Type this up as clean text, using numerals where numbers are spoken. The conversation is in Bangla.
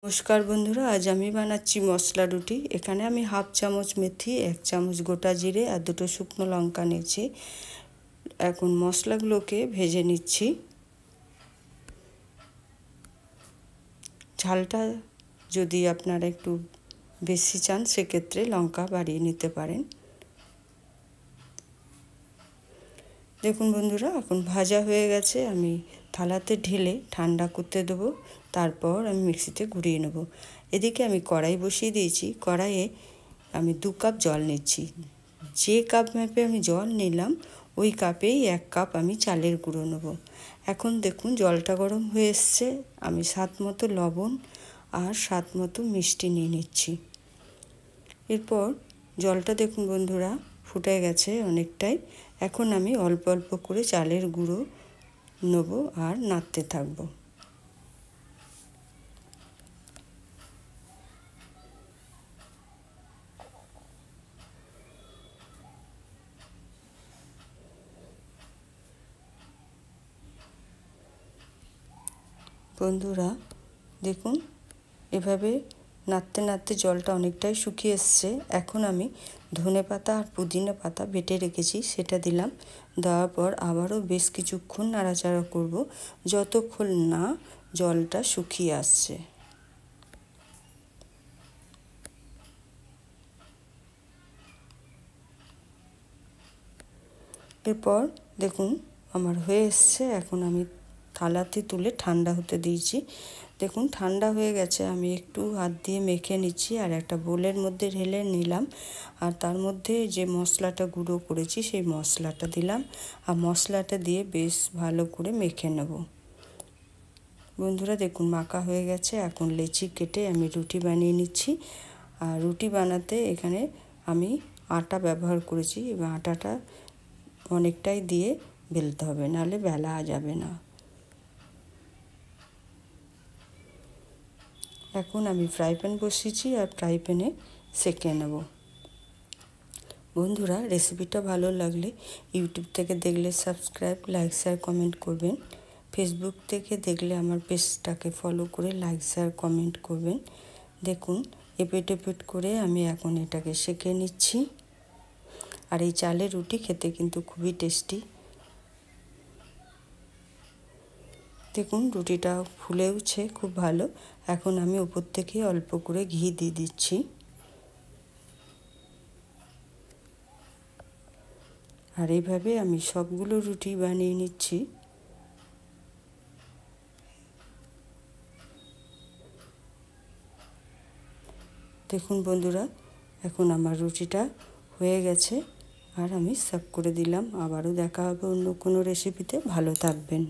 नमस्कार बंधुरा आज आमी बानाচ্ছি मसला रुटी। एखाने आमी हाफ चामच मेथी, एक चामच गोटा जिरे और दुटो शुकनो लंका निয়েছি। এখন মশলাগুলোকে ভেজে নিচ্ছি। ঝালটা যদি আপনারা একটু বেশি চান সেক্ষেত্রে লঙ্কা বাড়িয়ে নিতে পারেন। দেখুন বন্ধুরা এখন ভাজা হয়ে গেছে, আমি থালাতে ঢেলে ঠান্ডা করতে দেবো, তারপর আমি মিক্সিতে ঘুরিয়ে নেব। এদিকে আমি কড়াই বসিয়ে দিয়েছি, কড়াইয়ে আমি 2 কাপ জল নিচ্ছি। যে কাপ মেপে আমি জল নিলাম ওই কাপেই 1 কাপ আমি চালের গুঁড়ো নেব। এখন দেখুন জলটা গরম হয়ে এসছে, আমি স্বাদ মতো লবণ আর স্বাদ মতো মিষ্টি নিয়ে নিচ্ছি। এরপর জলটা দেখুন বন্ধুরা ফুটে গেছে অনেকটাই। এখন আমি অল্প অল্প করে চালের গুঁড়ো নেব আর নাড়তে থাকব। বন্ধুরা দেখুন এভাবে নাড়তে নাড়তে জলটা অনেকটাই শুকিয়ে এসছে। এখন আমি ধনেপাতা আর পুদিনা পাতা বেটে রেখেছি সেটা দিলাম। দেওয়ার পর আবারও বেশ কিছুক্ষণ নাড়াচাড়া করব যতক্ষণ না জলটা শুকিয়ে আসছে। এরপর দেখুন আমার হয়ে এসছে, এখন আমি থালাতে তুলে ঠান্ডা হতে দিয়েছি। দেখুন ঠান্ডা হয়ে গেছে, আমি একটু হাত দিয়ে মেখে নিচ্ছি আর একটা বোলের মধ্যে ঢেলে নিলাম। আর তার মধ্যে যে মশলাটা গুঁড়ো করেছি সেই মশলাটা দিলাম আর মশলাটা দিয়ে বেশ ভালো করে মেখে নেব। বন্ধুরা দেখুন মাখা হয়ে গেছে, এখন লেচি কেটে আমি রুটি বানিয়ে নিচ্ছি। আর রুটি বানাতে এখানে আমি আটা ব্যবহার করেছি এবং আটাটা অনেকটাই দিয়ে বেলতে হবে, নাহলে বেলা যাবে না। এখন আমি ফ্রাই প্যান বসিয়েছি আর ফ্রাই প্যানে সেঁকে নেব। বন্ধুরা রেসিপিটা ভালো লাগলে ইউটিউব থেকে দেখলে সাবস্ক্রাইব, লাইক, শেয়ার, কমেন্ট করবেন। ফেসবুক থেকে দেখলে আমার পেজটাকে ফলো করে লাইক, শেয়ার, কমেন্ট করবেন। দেখুন এপিট ওপিট করে আমি এখন এটাকে সেঁকে নিচ্ছি। আর এই চালের রুটি খেতে কিন্তু খুবই টেস্টি। দেখুন রুটিটা ফুলেওছে খুব ভালো। এখন আমি উপর থেকে অল্প করে ঘি দিয়ে দিচ্ছি। আর এইভাবে আমি সবগুলো রুটি বানিয়ে নিচ্ছি। দেখুন বন্ধুরা এখন আমার রুটিটা হয়ে গেছে আর আমি সার্ভ করে দিলাম। আবারও দেখা হবে অন্য কোনো রেসিপিতে। ভালো থাকবেন।